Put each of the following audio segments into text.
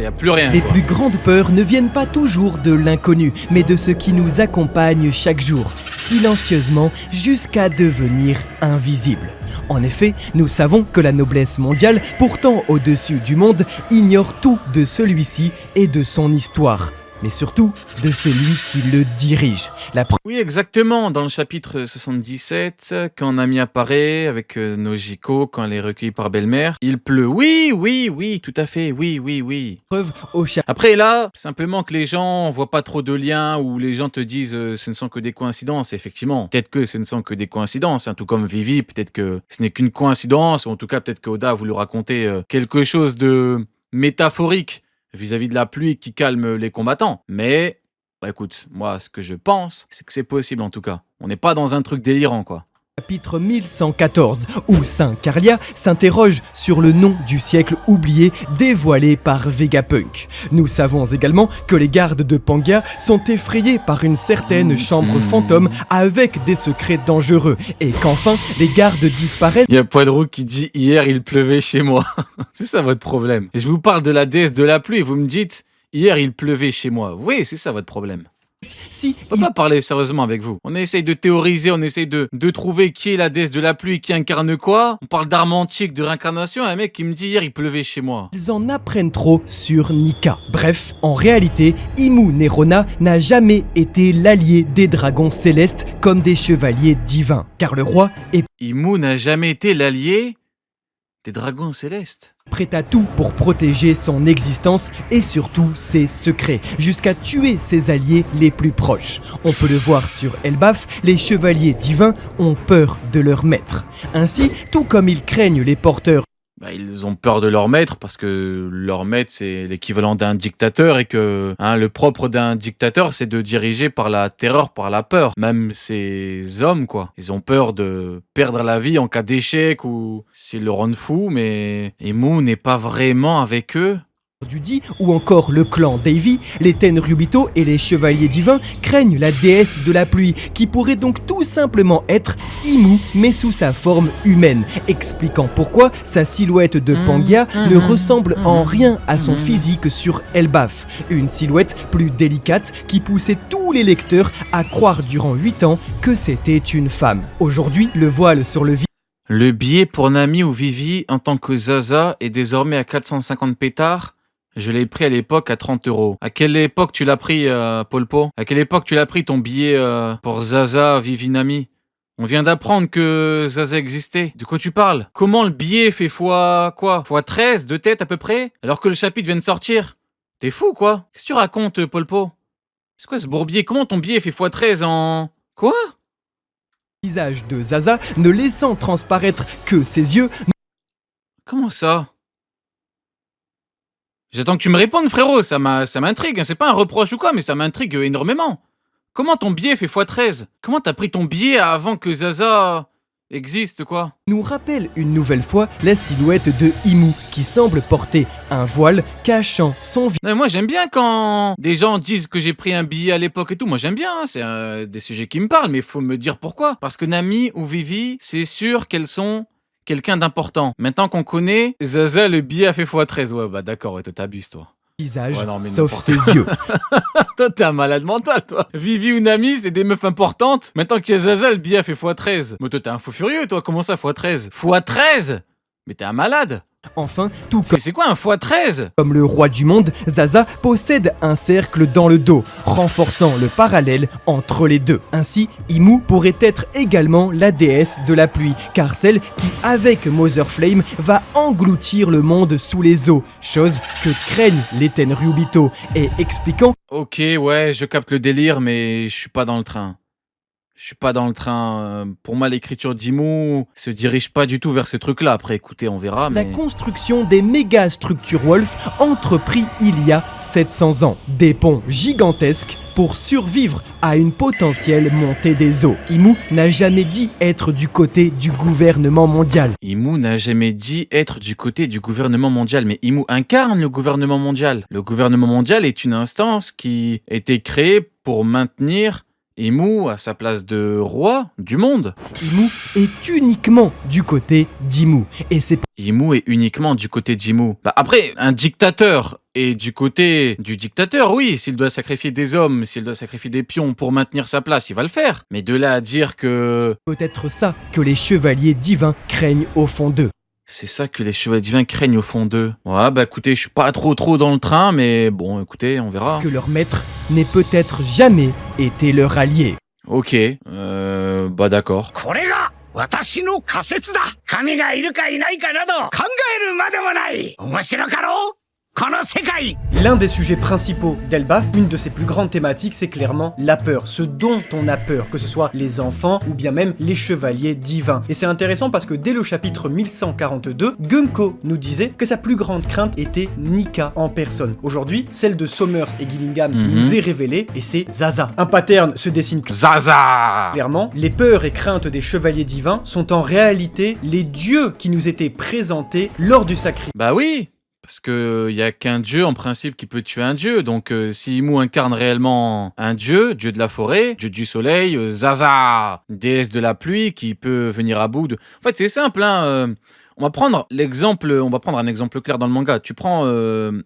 y a plus rien. Les quoi. plus grandes peurs ne viennent pas toujours de l'inconnu, mais de ce qui nous accompagne chaque jour, silencieusement, jusqu'à devenir invisible. En effet, nous savons que la noblesse mondiale, pourtant au-dessus du monde, ignore tout de celui-ci et de son histoire. Mais surtout de celui qui le dirige. Oui, exactement. Dans le chapitre 77, quand Nami apparaît avec Nojiko, quand elle est recueillie par belle-mère, il pleut. Oui, tout à fait. Oui. Preuve au Après là, simplement que les gens voient pas trop de liens ou les gens te disent ce ne sont que des coïncidences. Effectivement, peut-être que ce ne sont que des coïncidences. Tout comme Vivi, peut-être que ce n'est qu'une coïncidence, ou en tout cas peut-être que Oda a voulu raconter quelque chose de métaphorique vis-à-vis de la pluie qui calme les combattants. Mais, écoute, moi, ce que je pense, c'est que c'est possible en tout cas. On n'est pas dans un truc délirant, quoi. Chapitre 1114, où Saint Carlia s'interroge sur le nom du siècle oublié dévoilé par Vegapunk. Nous savons également que les gardes de Pangaea sont effrayés par une certaine chambre fantôme avec des secrets dangereux, et qu'enfin les gardes disparaissent. Il y a Poilroux qui dit « Hier, il pleuvait chez moi ». C'est ça votre problème. Et je vous parle de la déesse de la pluie et vous me dites « Hier, il pleuvait chez moi ». Oui, c'est ça votre problème. Si On peut pas parler sérieusement avec vous. On essaye de théoriser, on essaye de trouver qui est la déesse de la pluie, qui incarne quoi. On parle d'armes antiques, de réincarnation, et un mec qui me dit hier il pleuvait chez moi. ils en apprennent trop sur Nika. Bref, en réalité, Imu Nerona n'a jamais été l'allié des dragons célestes comme des chevaliers divins, car le roi est Imu n'a jamais été l'allié des dragons célestes. prêt à tout pour protéger son existence et surtout ses secrets, jusqu'à tuer ses alliés les plus proches. On peut le voir sur Elbaf, les chevaliers divins ont peur de leur maître. Ainsi, tout comme ils craignent les porteurs Ils ont peur de leur maître parce que leur maître c'est l'équivalent d'un dictateur et que le propre d'un dictateur c'est de diriger par la terreur, par la peur. Même ces hommes quoi, ils ont peur de perdre la vie en cas d'échec ou s'ils le rendent fou, mais Imu n'est pas vraiment avec eux. du Di ou encore le clan Davy, les Tenryubito et les chevaliers divins craignent la déesse de la pluie qui pourrait donc tout simplement être Imu mais sous sa forme humaine, expliquant pourquoi sa silhouette de Pangaea ne ressemble en rien à son physique sur Elbaf, une silhouette plus délicate qui poussait tous les lecteurs à croire durant 8 ans que c'était une femme. Aujourd'hui, le voile sur le Le billet pour Nami ou Vivi en tant que Zaza est désormais à 450 pétards. Je l'ai pris à l'époque à 30 €. À quelle époque tu l'as pris, Polpo? À quelle époque tu l'as pris ton billet pour Zaza, Vivi, Nami? On vient d'apprendre que Zaza existait. De quoi tu parles? Comment le billet fait fois quoi? Fois 13 de tête à peu près? Alors que le chapitre vient de sortir? T'es fou quoi? Qu'est-ce que tu racontes, Polpo? C'est quoi ce bourbier? Comment ton billet fait fois 13 en... Quoi? visage de Zaza ne laissant transparaître que ses yeux. Comment ça? J'attends que tu me répondes, frérot, ça m'intrigue, c'est pas un reproche ou quoi, mais ça m'intrigue énormément. Comment ton billet fait x13? Comment t'as pris ton billet avant que Zaza existe, quoi? Nous rappelle une nouvelle fois la silhouette de Imu qui semble porter un voile cachant son visage. Non, moi j'aime bien quand des gens disent que j'ai pris un billet à l'époque et tout, moi j'aime bien, c'est des sujets qui me parlent, mais faut me dire pourquoi. Parce que Nami ou Vivi, c'est sûr qu'elles sont... quelqu'un d'important. Maintenant qu'on connaît, Zaza, le billet a fait x13. Ouais, d'accord, toi t'abuses, toi. Visage, non, mais sauf ses yeux. Toi, t'es un malade mental, toi. Vivi ou Nami, c'est des meufs importantes. Maintenant qu'il y a Zaza, le billet a fait x13. Mais toi, t'es un fou furieux, toi. Comment ça, x13? x13? Mais t'es un malade. Enfin, tout C'est quoi un x13? comme le roi du monde, Zaza possède un cercle dans le dos, renforçant le parallèle entre les deux. Ainsi, Imu pourrait être également la déesse de la pluie, car celle qui, avec Mother Flame, va engloutir le monde sous les eaux, chose que craignent les Tenryubito, et expliquant Ok, ouais, je capte le délire, mais je suis pas dans le train. Je suis pas dans le train. Pour moi, l'écriture d'Imu se dirige pas du tout vers ce truc-là. Après, écoutez, on verra, la mais... construction des méga structures Wolf entrepris il y a 700 ans. Des ponts gigantesques pour survivre à une potentielle montée des eaux. Imu n'a jamais dit être du côté du gouvernement mondial. Imu n'a jamais dit être du côté du gouvernement mondial, mais Imu incarne le gouvernement mondial. Le gouvernement mondial est une instance qui a été créée pour maintenir Imu à sa place de roi du monde. Imu est uniquement du côté d'Imu. Et c'est Imu est uniquement du côté d'Imu. Bah après, un dictateur est du côté du dictateur, oui. S'il doit sacrifier des hommes, s'il doit sacrifier des pions pour maintenir sa place, il va le faire. Mais de là à dire que... peut-être ça que les chevaliers divins craignent au fond d'eux. C'est ça que les chevaliers divins craignent au fond d'eux. Ouais, bah écoutez, je suis pas trop dans le train, mais bon, écoutez, on verra. Que leur maître n'ait peut-être jamais été leur allié. Ok, bah d'accord. これが私の仮説だ。神がいるかいないかなど考えるまでもない。面白かろうこの世界。 L'un des sujets principaux d'Elbaf, une de ses plus grandes thématiques, c'est clairement la peur. Ce dont on a peur, que ce soit les enfants ou bien même les chevaliers divins. Et c'est intéressant parce que dès le chapitre 1142, Gunko nous disait que sa plus grande crainte était Nika en personne. Aujourd'hui, celle de Somers et Gillingham nous est révélée et c'est Zaza. Un pattern se dessine Zaza! clairement. Les peurs et craintes des chevaliers divins sont en réalité les dieux qui nous étaient présentés lors du sacrifice. Bah oui, parce que y a qu'un dieu en principe qui peut tuer un dieu. Donc si Imu incarne réellement un dieu, dieu de la forêt, dieu du soleil, Zaza, déesse de la pluie qui peut venir à bout de... En fait c'est simple, hein. On va prendre un exemple clair dans le manga. Tu prends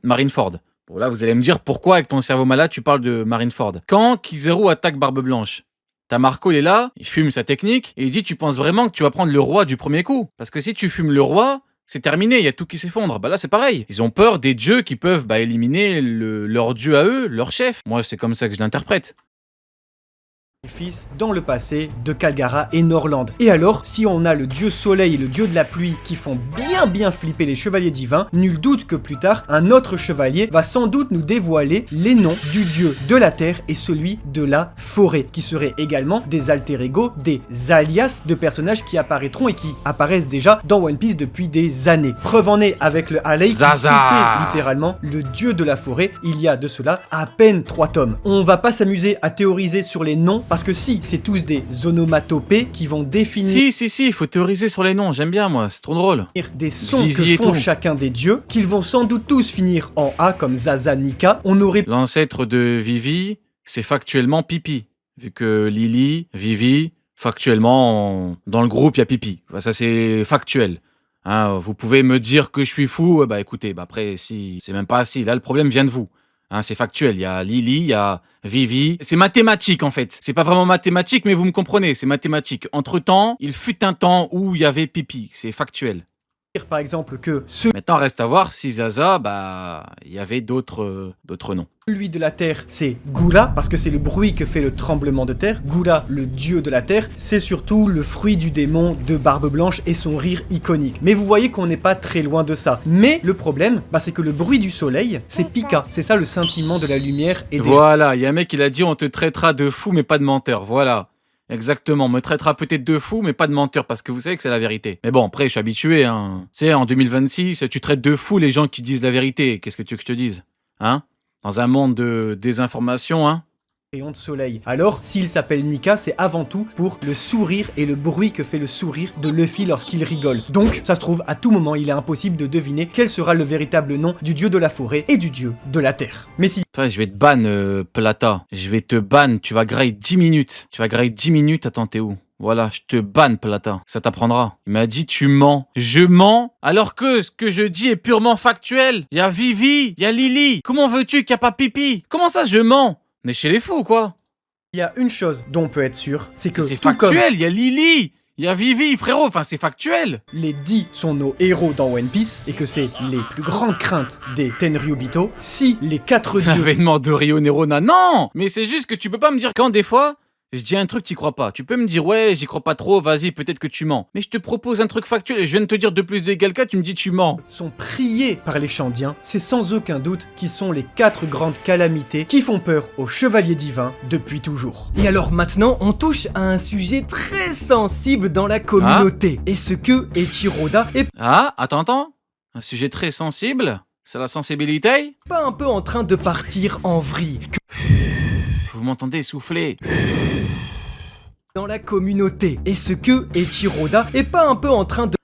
Marineford. Bon là vous allez me dire pourquoi avec ton cerveau malade tu parles de Marineford. Quand Kizaru attaque Barbe Blanche, t'as Marco, il est là, il fume sa technique et il dit tu penses vraiment que tu vas prendre le roi du premier coup? Parce que si tu fumes le roi, c'est terminé, il y a tout qui s'effondre. Bah là c'est pareil. Ils ont peur des dieux qui peuvent éliminer leur dieu à eux, leur chef. Moi c'est comme ça que je l'interprète. Dans le passé de Kalgara et Norland. Et alors, si on a le dieu soleil et le dieu de la pluie qui font bien flipper les chevaliers divins, nul doute que plus tard, un autre chevalier va sans doute nous dévoiler les noms du dieu de la terre et celui de la forêt, qui seraient également des alter ego, des alias de personnages qui apparaîtront et qui apparaissent déjà dans One Piece depuis des années. Preuve en est avec le Halley qui citait littéralement le dieu de la forêt il y a de cela à peine 3 tomes. On va pas s'amuser à théoriser sur les noms parce que si, c'est tous des onomatopées qui vont définir... Si, il faut théoriser sur les noms, j'aime bien moi, c'est trop drôle. Des sons Zizi que font et tout. chacun des dieux, qu'ils vont sans doute tous finir en A comme Zaza Nika. On aurait L'ancêtre de Vivi, c'est factuellement Pipi. Vu que Lily, Vivi, factuellement, dans le groupe, il y a Pipi. Bah, ça, c'est factuel. Hein, vous pouvez me dire que je suis fou, bah écoutez, après, si, c'est même pas si. Là, le problème vient de vous. Hein, c'est factuel. Il y a Lily, il y a Vivi. C'est mathématique, en fait. C'est pas vraiment mathématique, mais vous me comprenez, c'est mathématique. Entre-temps, il fut un temps où il y avait Pipi. C'est factuel. dire par exemple que celui Maintenant, reste à voir si Zaza, il y avait d'autres noms. de la terre, c'est Gula, parce que c'est le bruit que fait le tremblement de terre. Gula, le dieu de la terre, c'est surtout le fruit du démon de Barbe Blanche et son rire iconique. Mais vous voyez qu'on n'est pas très loin de ça. Mais le problème, c'est que le bruit du soleil, c'est Pika. C'est ça le scintillement de la lumière et des... Voilà, il y a un mec qui l'a dit, on te traitera de fou mais pas de menteur, voilà. Exactement, on me traitera peut-être de fou mais pas de menteur parce que vous savez que c'est la vérité. Mais bon, après je suis habitué, hein. Tu sais, en 2026, tu traites de fou les gens qui disent la vérité, qu'est-ce que tu veux que je te dise? Hein? Dans un monde de désinformation, hein? rayons de soleil. Alors, s'il s'appelle Nika, c'est avant tout pour le sourire et le bruit que fait le sourire de Luffy lorsqu'il rigole. Donc, ça se trouve, à tout moment, il est impossible de deviner quel sera le véritable nom du dieu de la forêt et du dieu de la terre. Mais si... Toi, je vais te ban, Plata. Je vais te ban, tu vas grailler 10 minutes. Tu vas grailler 10 minutes, attends, t'es où? Voilà, je te banne, Plata. Ça t'apprendra. Il m'a dit, tu mens. Je mens alors que ce que je dis est purement factuel. Il y a Vivi, il y a Lily. Comment veux-tu qu'il n'y a pas Pipi? Comment ça, je mens? On est chez les fous, quoi. Il y a une chose dont on peut être sûr, c'est que C'est tout comme factuel, il y a Lily, il y a Vivi, frérot. Enfin, c'est factuel. les 10 sont nos héros dans One Piece et que c'est les plus grandes craintes des Tenryubito, si les 4 dieux... L'avènement de Rio Nerona, non. Mais c'est juste que tu peux pas me dire quand des fois... Je dis un truc, t'y crois pas. Tu peux me dire, ouais, j'y crois pas trop, vas-y, peut-être que tu mens. Mais je te propose un truc factuel et je viens de te dire 2 plus 2 égale 4, tu me dis tu mens. sont priés par les Chandiens, c'est sans aucun doute qui sont les 4 grandes calamités qui font peur aux chevaliers divins depuis toujours. Et alors maintenant, on touche à un sujet très sensible dans la communauté. Et ce que Echiroda est Ah, attends. Un sujet très sensible. C'est la sensibilité. pas un peu en train de partir en vrille. Vous m'entendez souffler. Dans la communauté. Et ce que Echiroda est pas un peu en train de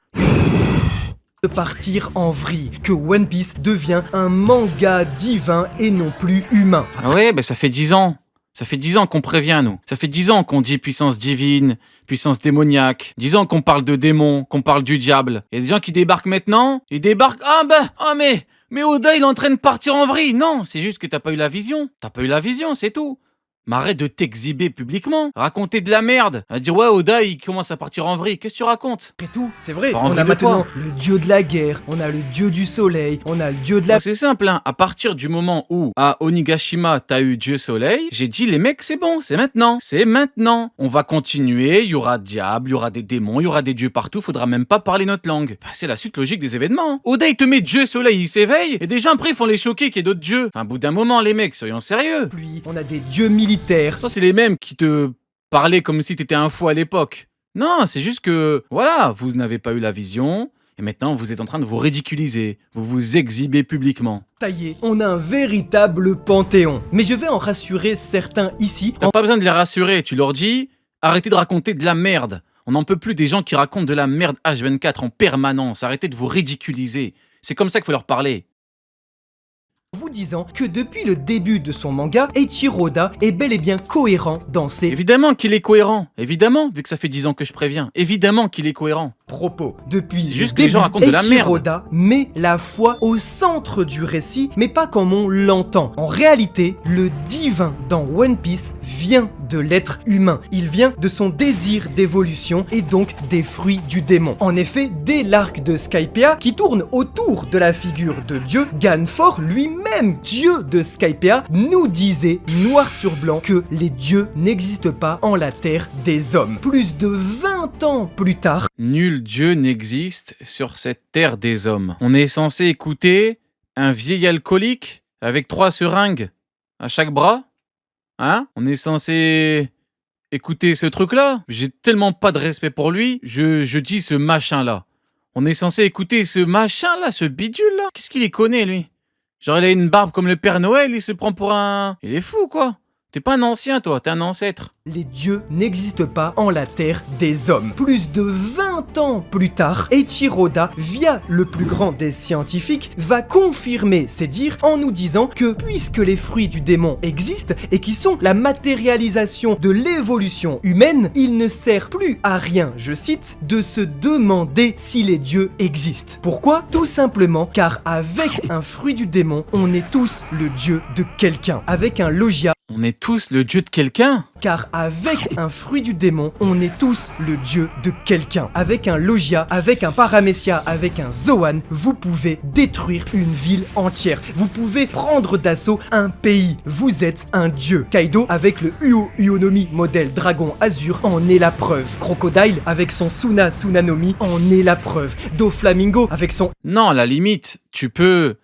partir en vrille, que One Piece devient un manga divin et non plus humain. Ah ouais, ça fait 10 ans. Ça fait 10 ans qu'on prévient, nous. Ça fait 10 ans qu'on dit puissance divine, puissance démoniaque. 10 ans qu'on parle de démons, qu'on parle du diable. Il y a des gens qui débarquent maintenant. Ils débarquent. Mais Oda, il est en train de partir en vrille. Non, c'est juste que t'as pas eu la vision. T'as pas eu la vision, c'est tout. Mais arrête de t'exhiber publiquement. Raconter de la merde. À dire, ouais, Oda, il commence à partir en vrille. Qu'est-ce que tu racontes? Après tout, c'est vrai, Pas en on a vrille de maintenant quoi? le dieu de la guerre, on a le dieu du soleil, on a le dieu de la... C'est simple, hein. À partir du moment où, à Onigashima, t'as eu Dieu Soleil, j'ai dit, les mecs, c'est bon, c'est maintenant. C'est maintenant. On va continuer, il y aura diable, il y aura des démons, il y aura des dieux partout, faudra même pas parler notre langue. Bah, c'est la suite logique des événements. Oda, il te met Dieu Soleil, il s'éveille, et des gens après, ils font les choquer qu'il y ait d'autres dieux. Enfin, au bout d'un moment, les mecs, soyons sérieux. pluie, on a des dieux militaires. Ça, c'est les mêmes qui te parlaient comme si t'étais un fou à l'époque. Non, c'est juste que, voilà, vous n'avez pas eu la vision, et maintenant vous êtes en train de vous ridiculiser, vous vous exhibez publiquement. Ça y est, on a un véritable panthéon. Mais je vais en rassurer certains ici. T'as pas besoin de les rassurer, tu leur dis, arrêtez de raconter de la merde. On n'en peut plus des gens qui racontent de la merde H24 en permanence, arrêtez de vous ridiculiser. C'est comme ça qu'il faut leur parler. Vous disant que depuis le début de son manga, Eiichiro Oda est bel et bien cohérent dans ses Évidemment qu'il est cohérent, évidemment, vu que ça fait 10 ans que je préviens, évidemment qu'il est cohérent. propos. Depuis C'est le juste que les début, gens racontent de la Eiichiro merde. Oda met la foi au centre du récit, mais pas comme on l'entend. En réalité, le divin dans One Piece vient de l'être humain. Il vient de son désir d'évolution et donc des fruits du démon. En effet, dès l'arc de Skypiea, qui tourne autour de la figure de Dieu, Ganfor lui-même, Dieu de Skypiea, nous disait noir sur blanc que les dieux n'existent pas en la terre des hommes. Plus de 20 ans plus tard, Nul dieu n'existe sur cette terre des hommes. On est censé écouter un vieil alcoolique avec 3 seringues à chaque bras? Hein? On est censé écouter ce truc-là? J'ai tellement pas de respect pour lui, je dis ce machin-là. On est censé écouter ce machin-là, ce bidule-là? Qu'est-ce qu'il y connaît, lui? Genre, il a une barbe comme le Père Noël, il se prend pour un... Il est fou, quoi. T'es pas un ancien, toi, t'es un ancêtre. les dieux n'existent pas en la terre des hommes. Plus de 20 ans plus tard, Eiichiro Oda, via le plus grand des scientifiques, va confirmer ces dires en nous disant que puisque les fruits du démon existent et qui sont la matérialisation de l'évolution humaine, il ne sert plus à rien, je cite, de se demander si les dieux existent. Pourquoi? Tout simplement car avec un fruit du démon, on est tous le dieu de quelqu'un. Avec un logia, On est tous le dieu de quelqu'un? car avec un fruit du démon, on est tous le dieu de quelqu'un. Avec un logia, avec un paramecia, avec un zoan, vous pouvez détruire une ville entière. Vous pouvez prendre d'assaut un pays. Vous êtes un dieu. Kaido, avec le Uonomi modèle dragon azur, en est la preuve. Crocodile, avec son Suna Sunanomi, en est la preuve. Doflamingo, avec son Non, à la limite, tu peux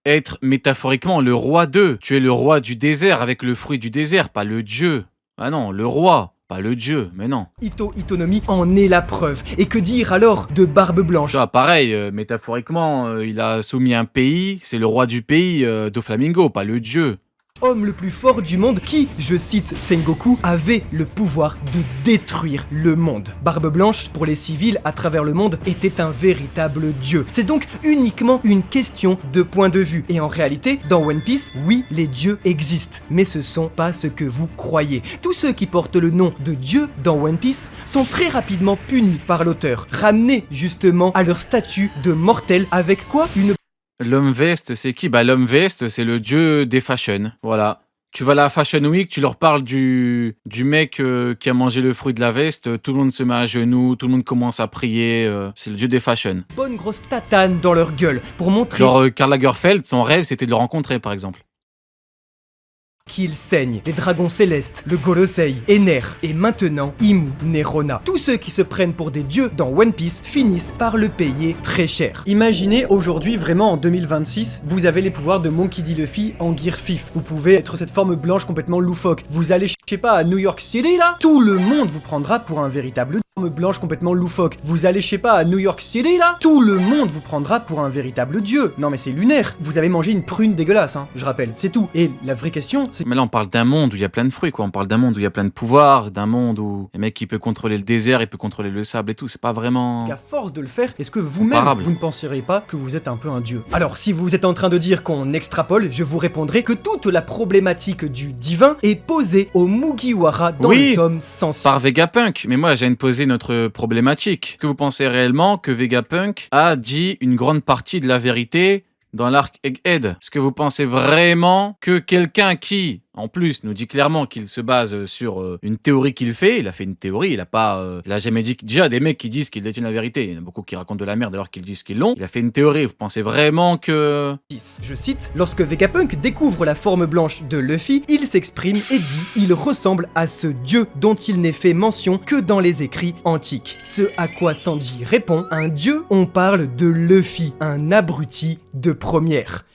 être métaphoriquement le roi d'eux. Tu es le roi du désert avec le fruit du désert, pas le dieu. Ah non, le roi, pas le dieu, mais non. Ito Itonomi, en est la preuve. Et que dire alors de Barbe Blanche? Tu vois, pareil, métaphoriquement, il a soumis un pays, c'est le roi du pays, Doflamingo, pas le dieu. Homme le plus fort du monde qui, je cite Sengoku, avait le pouvoir de détruire le monde. Barbe Blanche, pour les civils à travers le monde, était un véritable dieu. C'est donc uniquement une question de point de vue. Et en réalité, dans One Piece, oui, les dieux existent, mais ce sont pas ce que vous croyez. Tous ceux qui portent le nom de dieu dans One Piece sont très rapidement punis par l'auteur, ramenés justement à leur statut de mortel avec quoi? Une L'homme veste, c'est qui? Bah, l'homme veste, c'est le dieu des fashion. Voilà. Tu vas à la Fashion Week, tu leur parles du mec qui a mangé le fruit de la veste, tout le monde se met à genoux, tout le monde commence à prier, c'est le dieu des fashion. bonne grosse tatane dans leur gueule pour montrer Genre Karl Lagerfeld, son rêve c'était de le rencontrer par exemple. qu'ils saignent. Les dragons célestes, le Golosei, Ener et maintenant Imu Nerona. Tous ceux qui se prennent pour des dieux dans One Piece finissent par le payer très cher. Imaginez aujourd'hui, vraiment en 2026, vous avez les pouvoirs de Monkey D. Luffy en Gear 5. Vous pouvez être cette forme blanche complètement loufoque. Vous allez, je sais pas, à New York City là, tout le monde vous prendra pour un véritable blanche complètement loufoque. Vous allez, je sais pas, à New York City là, tout le monde vous prendra pour un véritable dieu. Non mais c'est lunaire. Vous avez mangé une prune dégueulasse, hein, je rappelle, c'est tout. Et la vraie question, c'est... Mais là, on parle d'un monde où il y a plein de fruits, quoi. On parle d'un monde où il y a plein de pouvoirs, d'un monde où le mec, il peut contrôler le désert, il peut contrôler le sable et tout. C'est pas vraiment... qu'à force de le faire, est-ce que vous-même, Comparable. vous ne penserez pas que vous êtes un peu un dieu? Alors, si vous êtes en train de dire qu'on extrapole, je vous répondrai que toute la problématique du divin est posée au Mugiwara dans Oui, le tome 106. par Vegapunk. Mais moi, j'ai une poser notre problématique. Est-ce que vous pensez réellement que Vegapunk a dit une grande partie de la vérité dans l'arc Egghead? Est-ce que vous pensez vraiment que quelqu'un qui, en plus, nous dit clairement qu'il se base sur une théorie qu'il fait, il a fait une théorie, il a jamais dit... Déjà, des mecs qui disent qu'ils détiennent la vérité, il y en a beaucoup qui racontent de la merde alors qu'ils disent qu'ils l'ont. Il a fait une théorie, vous pensez vraiment que... Je cite, lorsque Vegapunk découvre la forme blanche de Luffy, il s'exprime et dit « Il ressemble à ce dieu dont il n'est fait mention que dans les écrits antiques ». Ce à quoi Sanji répond « Un dieu, on parle de Luffy, un abruti de première ».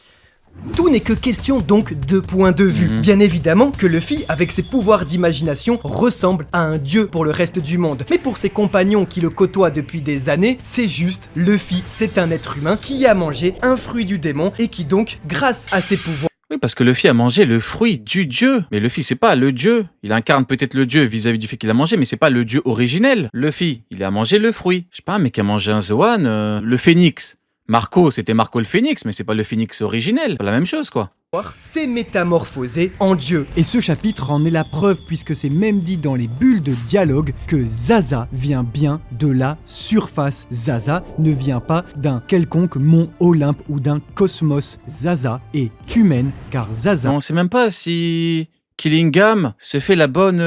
Tout n'est que question donc de point de vue. Bien évidemment que Luffy, avec ses pouvoirs d'imagination, ressemble à un dieu pour le reste du monde. Mais pour ses compagnons qui le côtoient depuis des années, c'est juste Luffy, c'est un être humain qui a mangé un fruit du démon et qui donc, grâce à ses pouvoirs... Oui, parce que Luffy a mangé le fruit du dieu. Mais Luffy, c'est pas le dieu. Il incarne peut-être le dieu vis-à-vis du fait qu'il a mangé, mais c'est pas le dieu originel. Luffy, il a mangé le fruit. Je sais pas, un mec qui a mangé un Zoan, le phénix. Marco, c'était Marco le Phénix, mais c'est pas le Phénix originel. C'est pas la même chose, quoi. s'est métamorphosé en dieu. Et ce chapitre en est la preuve puisque c'est même dit dans les bulles de dialogue que Zaza vient bien de la surface. Zaza ne vient pas d'un quelconque mont Olympe ou d'un cosmos. Zaza est humaine car Zaza... On sait même pas si... Killingham se fait la bonne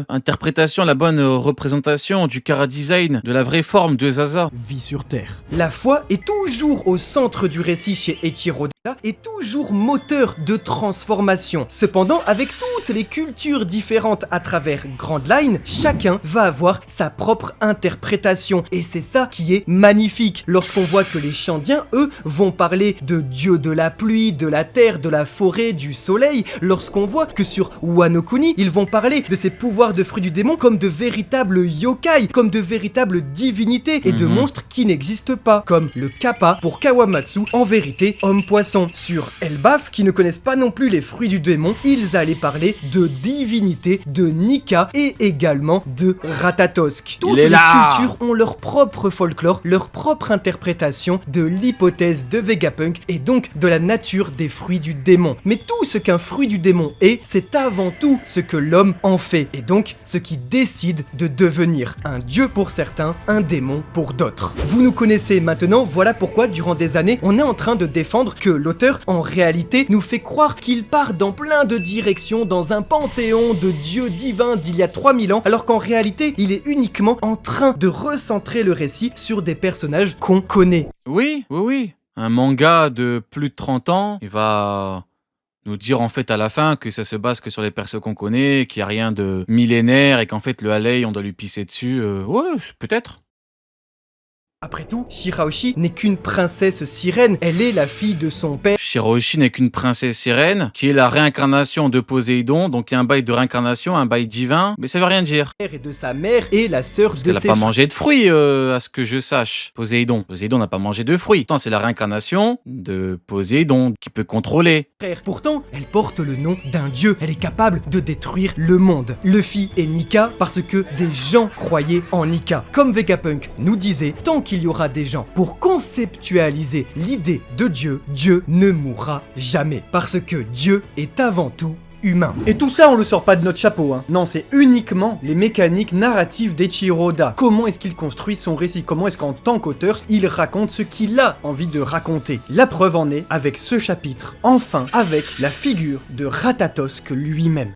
interprétation, la bonne représentation du chara-design de la vraie forme de Zaza. vit sur Terre. La foi est toujours au centre du récit chez Eiichiro Oda et toujours moteur de transformation. Cependant, avec toutes les cultures différentes à travers Grand Line, chacun va avoir sa propre interprétation. Et c'est ça qui est magnifique lorsqu'on voit que les Chandiens, eux, vont parler de dieu de la pluie, de la terre, de la forêt, du soleil. Lorsqu'on voit que sur Wano Kuni, ils vont parler de ces pouvoirs de fruits du démon comme de véritables yokai, comme de véritables divinités et de monstres qui n'existent pas, comme le Kappa pour Kawamatsu, en vérité homme-poisson. Sur Elbaf, qui ne connaissent pas non plus les fruits du démon, ils allaient parler de divinités, de Nika et également de Ratatosk. Toutes les cultures ont leur propre folklore, leur propre interprétation de l'hypothèse de Vegapunk et donc de la nature des fruits du démon. Mais tout ce qu'un fruit du démon est, c'est avant tout ce que l'homme en fait, et donc ce qui décide de devenir un dieu pour certains, un démon pour d'autres. Vous nous connaissez maintenant, voilà pourquoi durant des années, on est en train de défendre que l'auteur, en réalité, nous fait croire qu'il part dans plein de directions dans un panthéon de dieux divins d'il y a 3000 ans, alors qu'en réalité, il est uniquement en train de recentrer le récit sur des personnages qu'on connaît. Oui. Un manga de plus de 30 ans, il va nous dire en fait à la fin que ça se base que sur les persos qu'on connaît, qu'il n'y a rien de millénaire et qu'en fait le Halley, on doit lui pisser dessus. Ouais, peut-être. Après tout, Shirahoshi n'est qu'une princesse sirène, elle est la fille de son père. Shirahoshi n'est qu'une princesse sirène, qui est la réincarnation de Poséidon, donc il y a un bail de réincarnation, un bail divin, mais ça veut rien dire. Et de sa mère et la sœur de ses Elle n'a pas mangé de fruits, à ce que je sache. Poséidon n'a pas mangé de fruits. Pourtant, c'est la réincarnation de Poséidon qui peut contrôler. frères. Pourtant, elle porte le nom d'un dieu. Elle est capable de détruire le monde. Luffy est Nika parce que des gens croyaient en Nika. Comme Vegapunk nous disait, tant qu'il y aura des gens pour conceptualiser l'idée de Dieu, Dieu ne mourra jamais. Parce que Dieu est avant tout humain. Et tout ça, on le sort pas de notre chapeau, hein. Non, c'est uniquement les mécaniques narratives d'Eiichiro Oda. Comment est-ce qu'il construit son récit? Comment est-ce qu'en tant qu'auteur, il raconte ce qu'il a envie de raconter? La preuve en est avec ce chapitre, enfin avec la figure de Ratatosk lui-même.